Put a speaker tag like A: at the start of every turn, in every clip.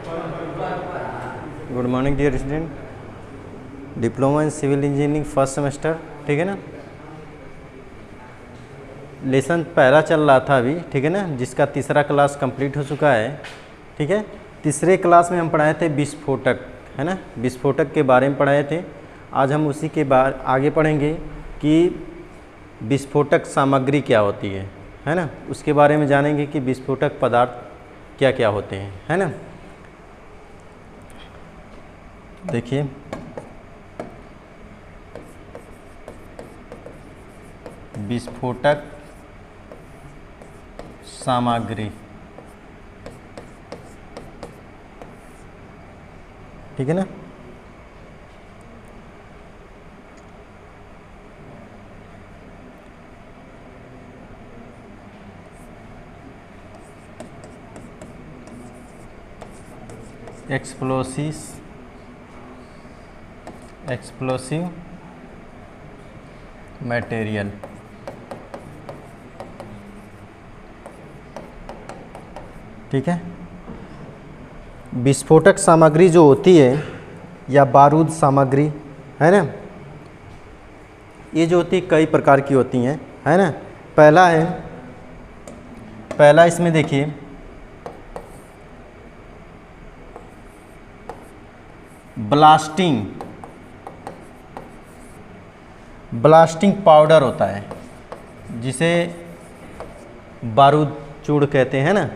A: Good morning dear student, diploma in civil engineering first semester, ठीक है ना। Lesson पहला चल रहा था अभी, ठीक है ना, जिसका तीसरा क्लास कंप्लीट हो चुका है, ठीक है। तीसरे क्लास में हम पढ़ाए थे विस्फोटक, है ना, विस्फोटक के बारे में पढ़ाए थे। आज हम उसी के आगे पढ़ेंगे कि विस्फोटक सामग्री क्या होती है ना, उसके बारे में जानेंगे कि विस्फोटक पदार्थ क्या क्या होते हैं, है ना। देखिए विस्फोटक सामग्री, ठीक है ना। एक्सप्लोसिव मटेरियल, ठीक है। विस्फोटक सामग्री जो होती है या बारूद सामग्री, है ना, ये जो होती है कई प्रकार की होती हैं, है ना। पहला इसमें देखिए ब्लास्टिंग पाउडर होता है, जिसे बारूद चूड़ कहते हैं ना,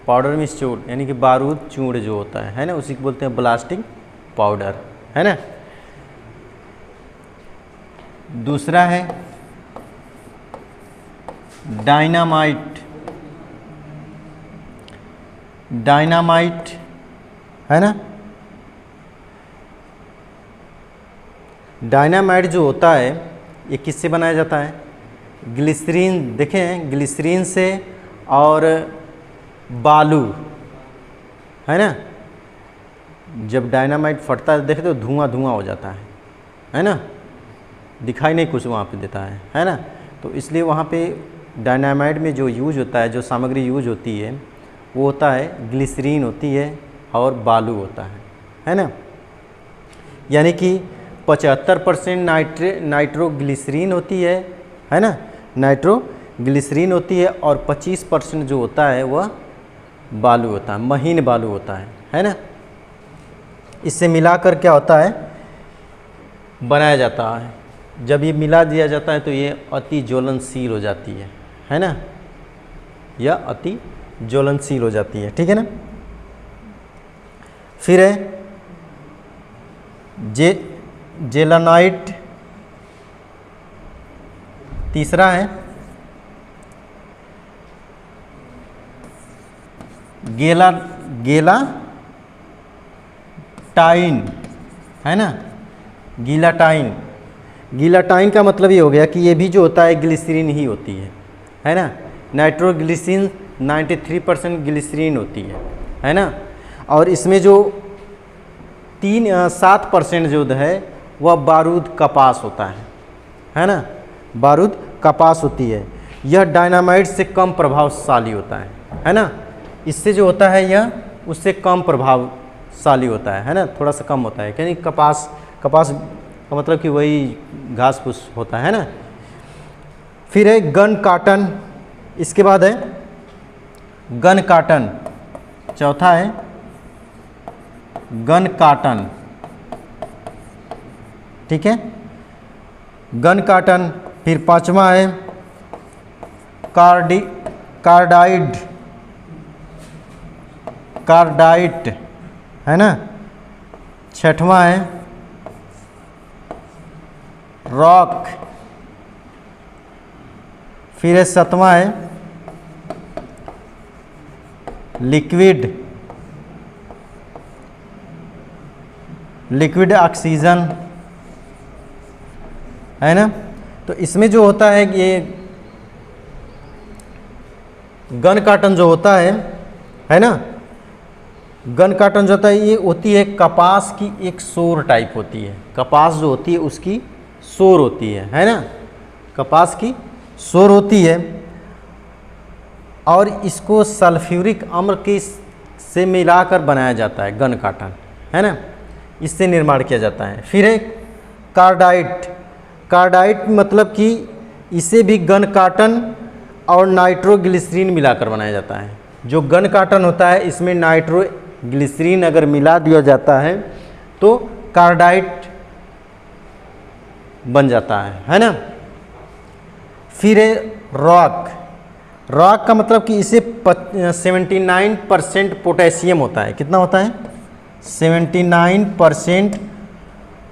A: पाउडर में चूड़ यानी कि बारूद चूड़ जो होता है ना, उसी को बोलते हैं ब्लास्टिंग पाउडर, है ना। दूसरा है डायनामाइट, है ना। डायनामाइट जो होता है ये किससे बनाया जाता है? ग्लिसरीन, देखें ग्लिसरीन से और बालू, है ना। जब डायनामाइट फटता है देखे तो धुआं हो जाता है ना, दिखाई नहीं कुछ वहाँ पे देता है ना। तो इसलिए वहाँ पे डायनामाइट में जो यूज होता है, जो सामग्री यूज होती है वो होता है ग्लिसरीन होती है और बालू होता है ना। यानी कि 75% नाइट्रोग्लिसरीन होती है ना, नाइट्रोग्लिसरीन होती है, और 25% जो होता है वह बालू होता है, महीन बालू होता है ना। इससे मिलाकर क्या होता है, बनाया जाता है। जब ये मिला दिया जाता है तो ये अति ज्वलनशील हो जाती है ना, यह अति ज्वलनशील हो जाती है, ठीक है ना। फिर है जेलानाइट, तीसरा है गीलाटाइन, है ना। गीलाटाइन का मतलब ये हो गया कि ये भी जो होता है ग्लिसरीन ही होती है ना। नाइट्रोग्लिसरीन 93% ग्लिसरीन होती है ना। और इसमें जो 7% जो है वह बारूद कपास होता है ना, बारूद कपास होती है। यह डायनामाइट से कम प्रभावशाली होता है ना। इससे जो होता है यह उससे कम प्रभावशाली होता है ना, थोड़ा सा कम होता है, यानी कपास का मतलब कि वही घास फूस होता है ना। फिर है गन काटन, इसके बाद है गन काटन, चौथा है गन काटन, ठीक है, गन काटन। फिर पांचवा है कार्डाइट, है ना। छठवां है रॉक। फिर है सातवां है लिक्विड ऑक्सीजन, है ना। तो इसमें जो होता है ये गन काटन जो होता है ना, गन काटन जो होता है ये होती है कपास की एक सोर टाइप होती है। कपास जो होती है उसकी सोर होती है ना, कपास की सोर होती है। और इसको सल्फ्यूरिक अम्ल से मिलाकर बनाया जाता है गन काटन, है ना, इससे निर्माण किया जाता है। फिर है कार्डाइट। कार्डाइट मतलब कि इसे भी गन काटन और नाइट्रोग्लिसरीन मिलाकर बनाया जाता है। जो गन काटन होता है इसमें नाइट्रोग्लिसरीन अगर मिला दिया जाता है तो कार्डाइट बन जाता है ना। फिर है रॉक। रॉक का मतलब कि इसे 79% पोटेशियम होता है। कितना होता है? 79%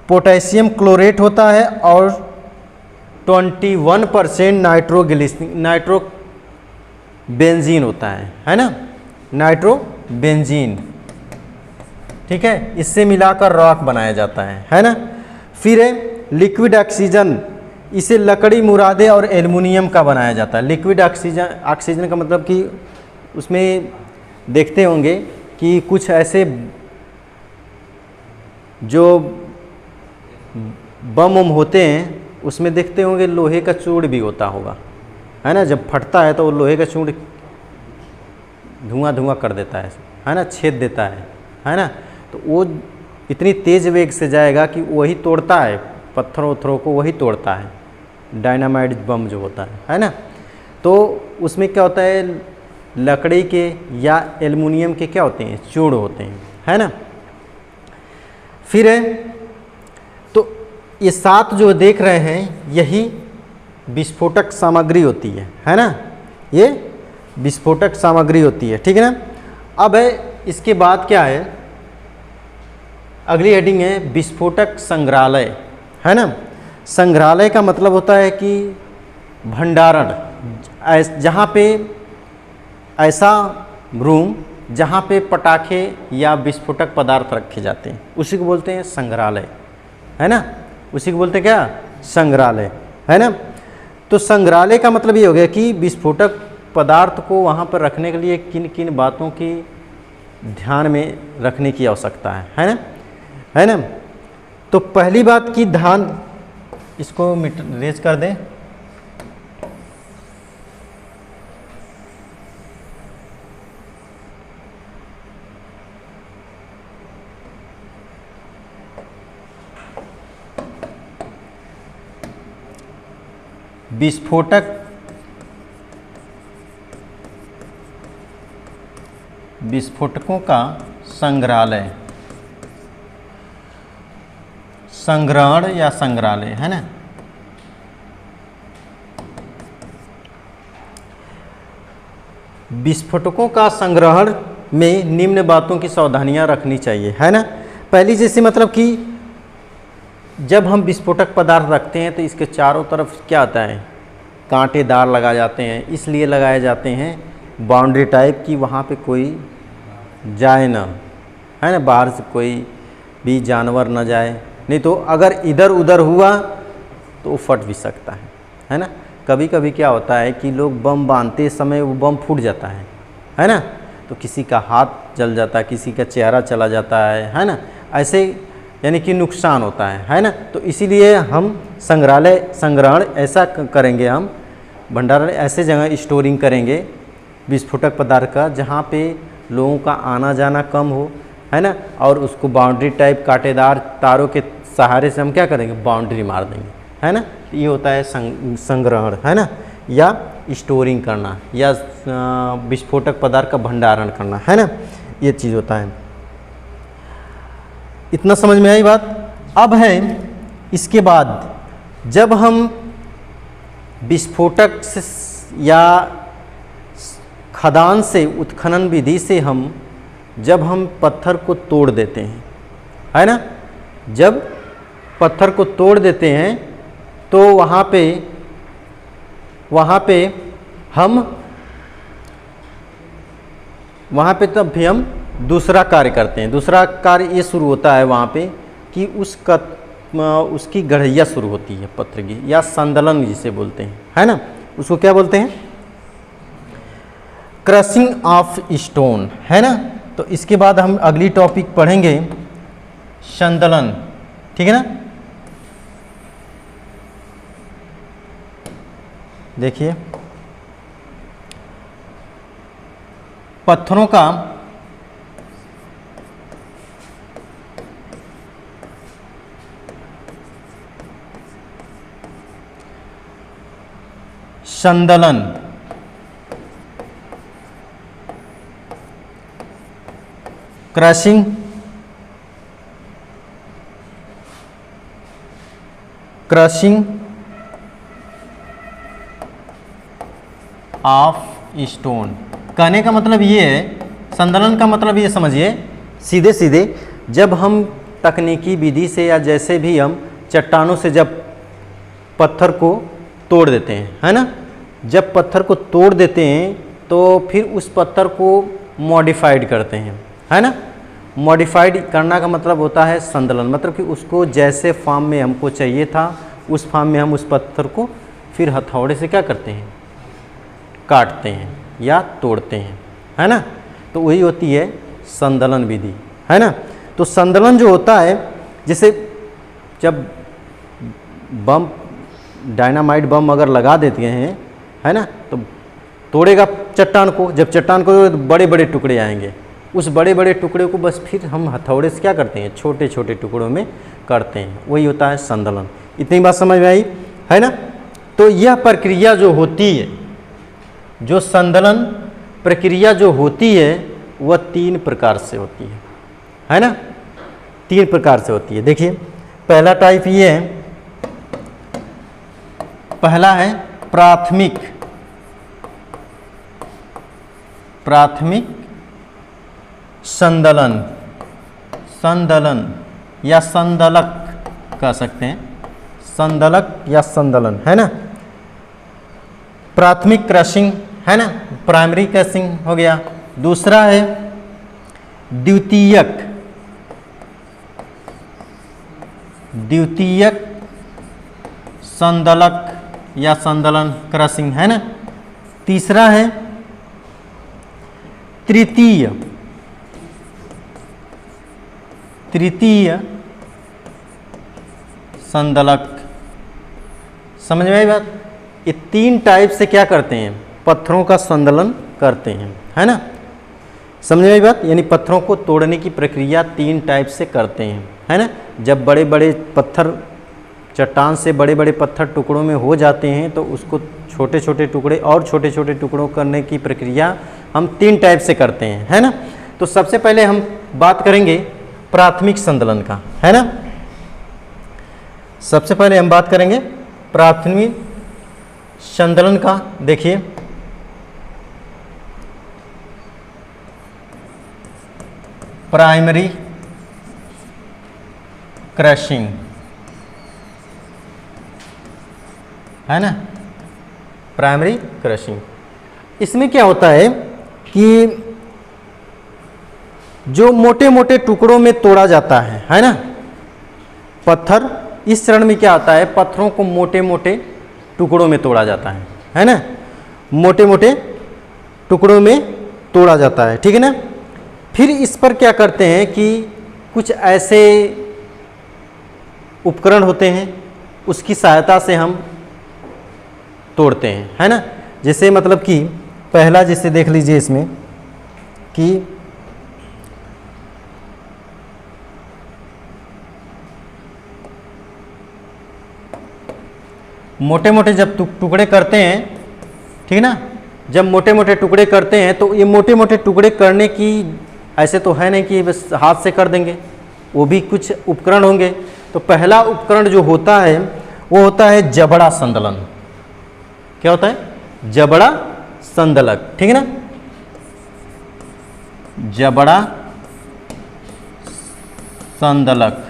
A: पोटेशियम क्लोरेट होता है और 21% नाइट्रोबेंजीन होता है ना, नाइट्रोबेंजीन। ठीक है, इससे मिलाकर रॉक बनाया जाता है ना। फिर है लिक्विड ऑक्सीजन। इसे लकड़ी, मुरादे और एल्युमिनियम का बनाया जाता है। लिक्विड ऑक्सीजन का मतलब कि उसमें देखते होंगे कि कुछ ऐसे जो बम होते हैं उसमें देखते होंगे लोहे का चूड़ भी होता होगा, है ना। जब फटता है तो वो लोहे का चूड़ धुआं धुआं कर देता है ना, छेद देता है ना। तो वो इतनी तेज़ वेग से जाएगा कि वही तोड़ता है, पत्थरों वत्थरों को वही तोड़ता है, डायनामाइट बम जो होता है ना। तो उसमें क्या होता है, लकड़ी के या एल्युमिनियम के क्या होते हैं, चूड़ होते हैं, है ना। फिर है तो ये 7 जो देख रहे हैं यही विस्फोटक सामग्री होती है ना, ये विस्फोटक सामग्री होती है, ठीक है ना। अब है इसके बाद क्या है, अगली हेडिंग है विस्फोटक संग्रहालय, है ना। संग्रहालय का मतलब होता है कि भंडारण, जहाँ पे ऐसा रूम जहाँ पे पटाखे या विस्फोटक पदार्थ रखे जाते हैं उसी को बोलते हैं संग्रहालय, है ना। उसी को बोलते हैं क्या, संग्रहालय, है ना। तो संग्रहालय का मतलब ये हो गया कि विस्फोटक पदार्थ को वहाँ पर रखने के लिए किन किन बातों की ध्यान में रखने की आवश्यकता है ना, है ना। तो पहली बात की ध्यान, इसको रेज कर दें। विस्फोटकों का संग्रहालय, संग्रहण या संग्रहालय, है ना। विस्फोटकों का संग्रहण में निम्न बातों की सावधानियां रखनी चाहिए, है ना। पहली जैसे मतलब कि जब हम विस्फोटक पदार्थ रखते हैं तो इसके चारों तरफ क्या आता है, कांटेदार लगाए जाते हैं। इसलिए लगाए जाते हैं बाउंड्री टाइप की, वहाँ पे कोई जाए ना, है ना, बाहर से कोई भी जानवर न जाए, नहीं तो अगर इधर उधर हुआ तो वो फट भी सकता है ना। कभी कभी क्या होता है कि लोग बम बांधते समय वो बम फूट जाता है ना, तो किसी का हाथ जल जाता है, किसी का चेहरा चला जाता है ना, ऐसे यानी कि नुकसान होता है ना। तो इसीलिए हम संग्रहालय संग्रहण ऐसा करेंगे, हम भंडारण ऐसे जगह स्टोरिंग करेंगे विस्फोटक पदार्थ का जहाँ पे लोगों का आना जाना कम हो, है ना। और उसको बाउंड्री टाइप कांटेदार तारों के सहारे से हम क्या करेंगे, बाउंड्री मार देंगे, है ना। ये होता है संग्रहण, है ना, या स्टोरिंग करना, या विस्फोटक पदार्थ का भंडारण करना, है ना, ये चीज़ होता है। इतना समझ में आई बात। अब है इसके बाद जब हम विस्फोटक से या खदान से उत्खनन विधि से जब हम पत्थर को तोड़ देते हैं, है ना, जब पत्थर को तोड़ देते हैं तो वहाँ पे तब भी हम दूसरा कार्य करते हैं। दूसरा कार्य ये शुरू होता है वहाँ पे कि उसकी गढ़ैया शुरू होती है पत्थर की, या संदलन जिसे बोलते हैं, है ना। उसको क्या बोलते हैं, क्रशिंग ऑफ स्टोन, है ना। तो इसके बाद हम अगली टॉपिक पढ़ेंगे संदलन, ठीक है ना। देखिए पत्थरों का संदलन, क्रशिंग, क्रशिंग ऑफ स्टोन। कहने का मतलब ये है, संदलन का मतलब ये समझिए सीधे सीधे, जब हम तकनीकी विधि से या जैसे भी हम चट्टानों से जब पत्थर को तोड़ देते हैं, है ना, जब पत्थर को तोड़ देते हैं तो फिर उस पत्थर को मॉडिफाइड करते हैं, है ना। मॉडिफाइड करना का मतलब होता है संदलन, मतलब कि उसको जैसे फॉर्म में हमको चाहिए था उस फॉर्म में हम उस पत्थर को फिर हथौड़े से क्या करते हैं, काटते हैं या तोड़ते हैं, है ना। तो वही होती है संदलन विधि, है ना। तो संदलन जो होता है, जैसे जब बम, डायनामाइट बम अगर लगा देते हैं, है ना, तो तोड़ेगा चट्टान को, जब चट्टान को तो बड़े बड़े टुकड़े आएंगे, उस बड़े बड़े टुकड़े को बस फिर हम हथौड़े से क्या करते हैं, छोटे छोटे टुकड़ों में करते हैं, वही होता है संदलन। इतनी बात समझ में आई, है ना। तो यह प्रक्रिया जो होती है, जो संदलन प्रक्रिया जो होती है वह 3 प्रकार से होती है ना, 3 प्रकार से होती है। देखिए पहला टाइप ये है, पहला है प्राथमिक, प्राथमिक संदलन, संदलन या संदलक कह सकते हैं, संदलक या संदलन, है ना। प्राथमिक क्रशिंग, है ना, प्राइमरी क्रशिंग हो गया। दूसरा है द्वितीयक, द्वितीयक संदलक या संदलन क्रशिंग, है ना। तीसरा है तृतीय, तृतीय संदलक। समझ में आई बात। ये 3 टाइप से क्या करते हैं, पत्थरों का संदलन करते हैं, है ना। समझ में आई बात। यानी पत्थरों को तोड़ने की प्रक्रिया 3 टाइप से करते हैं, है ना। जब बड़े बड़े पत्थर, चट्टान से बड़े बड़े पत्थर टुकड़ों में हो जाते हैं तो उसको छोटे छोटे टुकड़े और छोटे छोटे टुकड़ों करने की प्रक्रिया हम 3 टाइप से करते हैं, है ना। तो सबसे पहले हम बात करेंगे प्राथमिक संदलन का, है ना। सबसे पहले हम बात करेंगे प्राथमिक संदलन का। देखिए प्राइमरी क्रशिंग, है ना, प्राइमरी क्रशिंग। इसमें क्या होता है कि जो मोटे मोटे टुकड़ों में तोड़ा जाता है ना, पत्थर, इस चरण में क्या होता है, पत्थरों को मोटे मोटे टुकड़ों में तोड़ा जाता है ना, मोटे मोटे टुकड़ों में तोड़ा जाता है, ठीक है ना। फिर इस पर क्या करते हैं कि कुछ ऐसे उपकरण होते हैं, उसकी सहायता से हम तोड़ते हैं, है ना। जैसे मतलब कि पहला जैसे देख लीजिए इसमें कि मोटे मोटे जब टुकड़े करते हैं, ठीक है ना, जब मोटे मोटे टुकड़े करते हैं तो ये मोटे मोटे टुकड़े करने की ऐसे तो है नहीं कि बस हाथ से कर देंगे, वो भी कुछ उपकरण होंगे। तो पहला उपकरण जो होता है वो होता है जबड़ा संदलन। क्या होता है, जबड़ा संदलक, ठीक है ना, जबड़ा संदलक,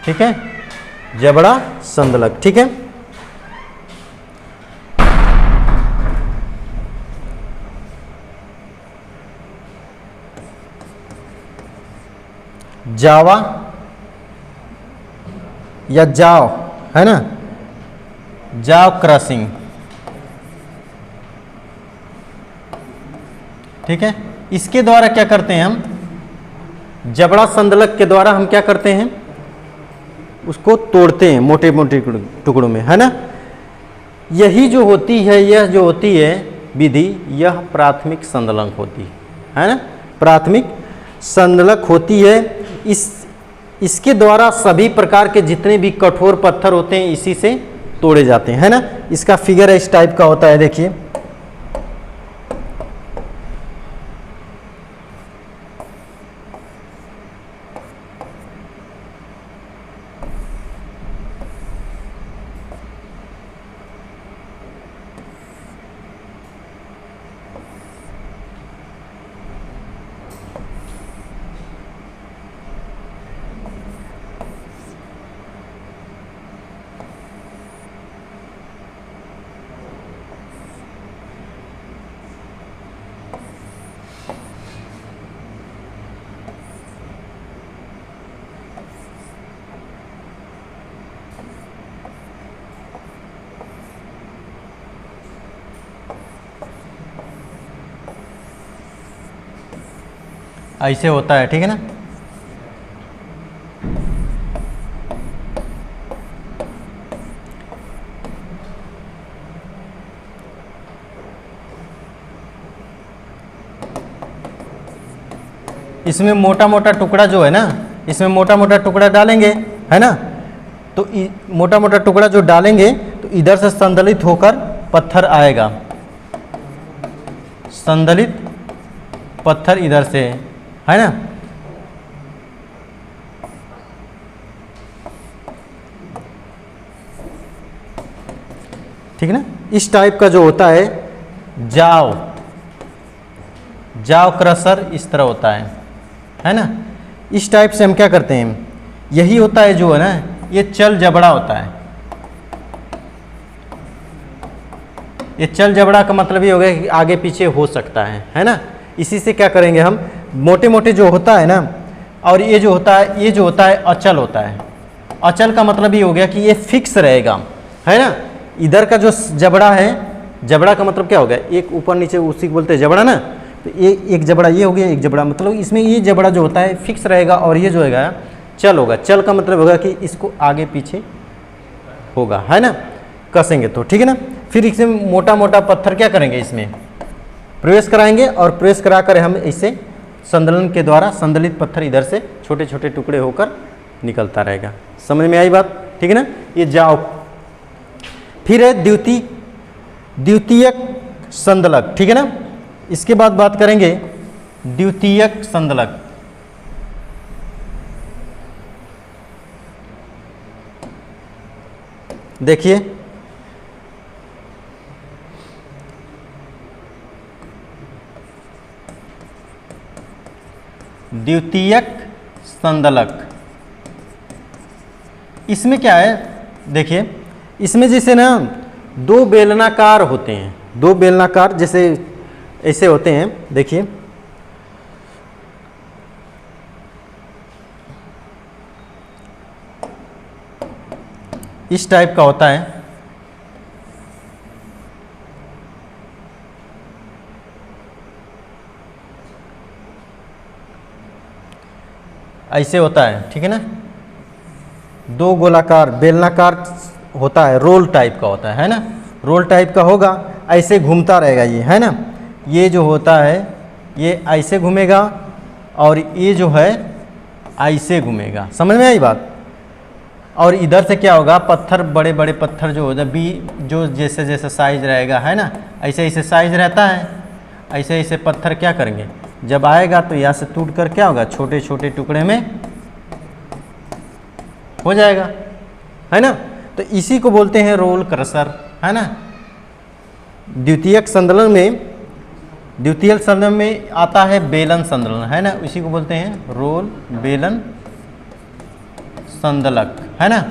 A: ठीक है, जबड़ा संदलक, ठीक है। जावा या जाव, है ना, जाव क्रशिंग, ठीक है। इसके द्वारा क्या करते हैं हम, जबड़ा संदलक के द्वारा हम क्या करते हैं, उसको तोड़ते हैं मोटे मोटे टुकड़ों में, है ना। यही जो होती है, यह जो होती है विधि, यह प्राथमिक संदलक होती है ना, प्राथमिक संदलक होती है। इसके द्वारा सभी प्रकार के जितने भी कठोर पत्थर होते हैं इसी से तोड़े जाते हैं, है ना। इसका फिगर इस टाइप का होता है, देखिए। ऐसे होता है, ठीक है ना। इसमें मोटा मोटा टुकड़ा जो है ना, इसमें मोटा मोटा टुकड़ा डालेंगे, है ना। तो मोटा मोटा टुकड़ा जो डालेंगे तो इधर से संदलित होकर पत्थर आएगा, संदलित पत्थर इधर से, है ना। ठीक है ना। इस टाइप का जो होता है जाव क्रशर, इस तरह होता है ना। इस टाइप से हम क्या करते हैं, यही होता है जो है ना, ये चल जबड़ा होता है। ये चल जबड़ा का मतलब ये हो गया कि आगे पीछे हो सकता है ना। इसी से क्या करेंगे हम, मोटे मोटे जो होता है ना, और ये जो होता है अचल होता है। अचल का मतलब ये हो गया कि ये फिक्स रहेगा, है ना। इधर का जो जबड़ा है, जबड़ा का मतलब क्या हो गया, एक ऊपर नीचे, उसी को बोलते हैं जबड़ा ना। तो ये एक जबड़ा ये हो गया, एक जबड़ा मतलब इसमें ये जबड़ा जो होता है फिक्स रहेगा, और ये जो है चल होगा। चल का मतलब होगा कि इसको आगे पीछे होगा, है ना, कसेंगे तो, ठीक है ना। फिर इसमें मोटा मोटा पत्थर क्या करेंगे, इसमें प्रवेश कराएंगे, और प्रवेश करा कर हम इसे संदलन के द्वारा संदलित पत्थर इधर से छोटे छोटे टुकड़े होकर निकलता रहेगा। समझ में आई बात, ठीक है ना। ये जाओ। फिर है द्वितीयक संदलक, ठीक है ना। इसके बाद बात करेंगे द्वितीयक संदलक। देखिए द्वितीयक संदलक, इसमें क्या है, देखिए इसमें जैसे ना दो बेलनाकार होते हैं, दो बेलनाकार जैसे ऐसे होते हैं, देखिए इस टाइप का होता है। ऐसे होता है, ठीक है ना। दो गोलाकार बेलनाकार होता है, रोल टाइप का होता है ना। रोल टाइप का होगा, ऐसे घूमता रहेगा ये, है ना। ये जो होता है ये ऐसे घूमेगा, और ये जो है ऐसे घूमेगा। समझ में आई बात। और इधर से क्या होगा, पत्थर बड़े बड़े पत्थर जो होता है जो जैसे जैसे साइज रहेगा, है ना, ऐसे ऐसे साइज रहता है। ऐसे ऐसे पत्थर क्या करेंगे, जब आएगा तो यहाँ से टूट कर क्या होगा, छोटे छोटे टुकड़े में हो जाएगा, है ना। तो इसी को बोलते हैं रोल क्रशर, है ना। द्वितीयक संदलन में आता है बेलन संदलन, है ना। इसी को बोलते हैं रोल बेलन संदलक, है ना।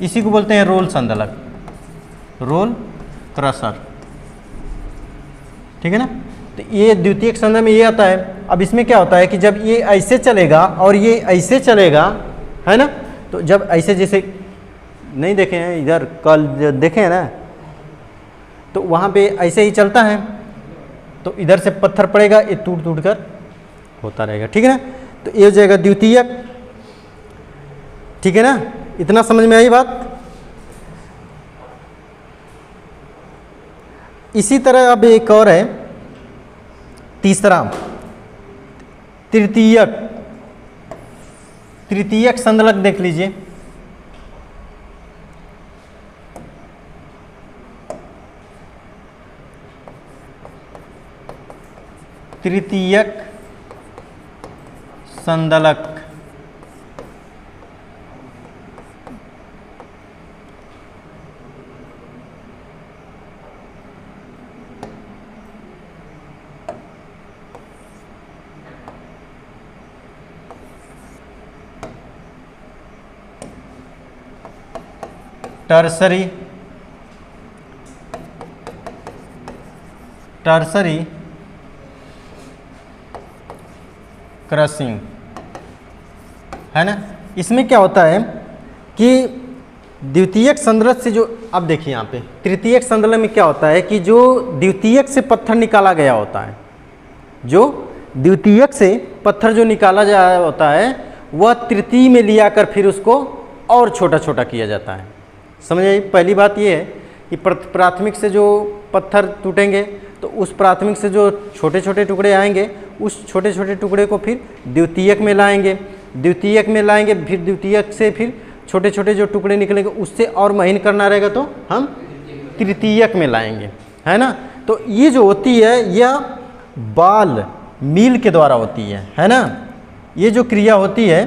A: इसी को बोलते हैं रोल संदलक, रोल क्रशर, ठीक है ना। तो ये द्वितीयक संदलन में ये आता है। अब इसमें क्या होता है कि जब ये ऐसे चलेगा और ये ऐसे चलेगा, है ना, तो जब ऐसे जैसे नहीं देखे हैं इधर कल देखे हैं ना, तो वहाँ पे ऐसे ही चलता है, तो इधर से पत्थर पड़ेगा, ये टूट टूट कर होता रहेगा, ठीक है ना। तो ये हो जाएगा द्वितीयक, ठीक है ना। इतना समझ में आई बात। इसी तरह अब एक और है, तीसरा तृतीयक संदलक देख लीजिए। तृतीयक संदलक। टर्सरी क्रशिंग, है ना। इसमें क्या होता है कि द्वितीयक संदलक से जो, अब देखिए यहाँ पे तृतीयक संदलक में क्या होता है कि जो द्वितीयक से पत्थर निकाला गया होता है, जो द्वितीयक से पत्थर जो निकाला गया होता है वह तृतीय में लिया कर फिर उसको और छोटा छोटा किया जाता है। समझिए, पहली बात ये है कि प्राथमिक से जो पत्थर टूटेंगे तो उस प्राथमिक से जो छोटे छोटे टुकड़े आएंगे उस छोटे छोटे टुकड़े को फिर द्वितीयक में लाएंगे, द्वितीयक में लाएंगे, फिर द्वितीयक से फिर छोटे छोटे जो टुकड़े निकलेंगे उससे और महीन करना रहेगा तो हम तृतीयक में लाएंगे, है ना। तो ये जो होती है यह बॉल मिल के द्वारा होती है ना। ये जो क्रिया होती है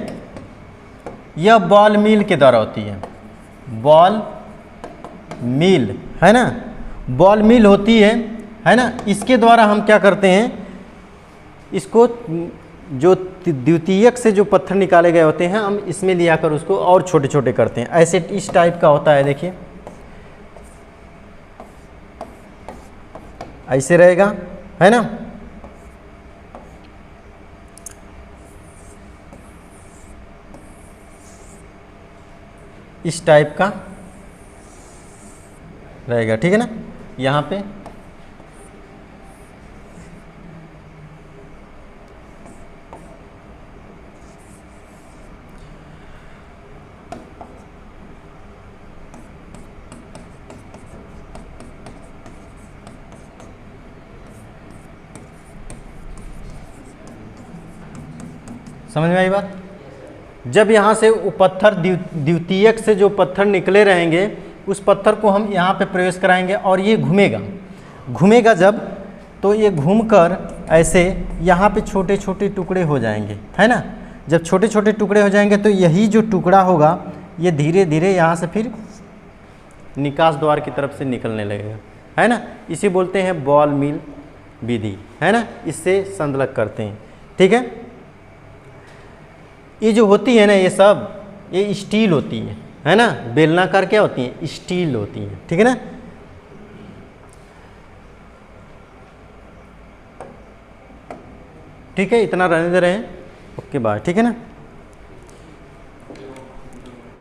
A: यह बॉल मिल के द्वारा होती है, बॉल मिल, है ना, बॉल मिल होती है ना। इसके द्वारा हम क्या करते हैं, इसको जो द्वितीयक से जो पत्थर निकाले गए होते हैं हम इसमें लिया कर उसको और छोटे छोटे करते हैं। ऐसे इस टाइप का होता है, देखिए ऐसे रहेगा, है ना। इस टाइप का रहेगा, ठीक है ना। यहाँ पे समझ में आई बात। जब यहाँ से वो पत्थर द्वितीयक से जो पत्थर निकले रहेंगे उस पत्थर को हम यहाँ पे प्रवेश कराएंगे और ये घूमेगा जब, तो ये घूमकर ऐसे यहाँ पे छोटे छोटे टुकड़े हो जाएंगे, है ना। जब छोटे छोटे टुकड़े हो जाएंगे तो यही जो टुकड़ा होगा ये धीरे धीरे यहाँ से फिर निकास द्वार की तरफ से निकलने लगेगा, है ना। इसे बोलते हैं बॉल मिल विधि, है ना। इससे संदलक करते हैं, ठीक है। ये जो होती है ना ये सब ये स्टील होती है ना। बेलनाकार क्या होती है, स्टील होती है, ठीक है ना। ठीक है, इतना रहने दे रहे हैं, ओके बाय, ठीक है ना।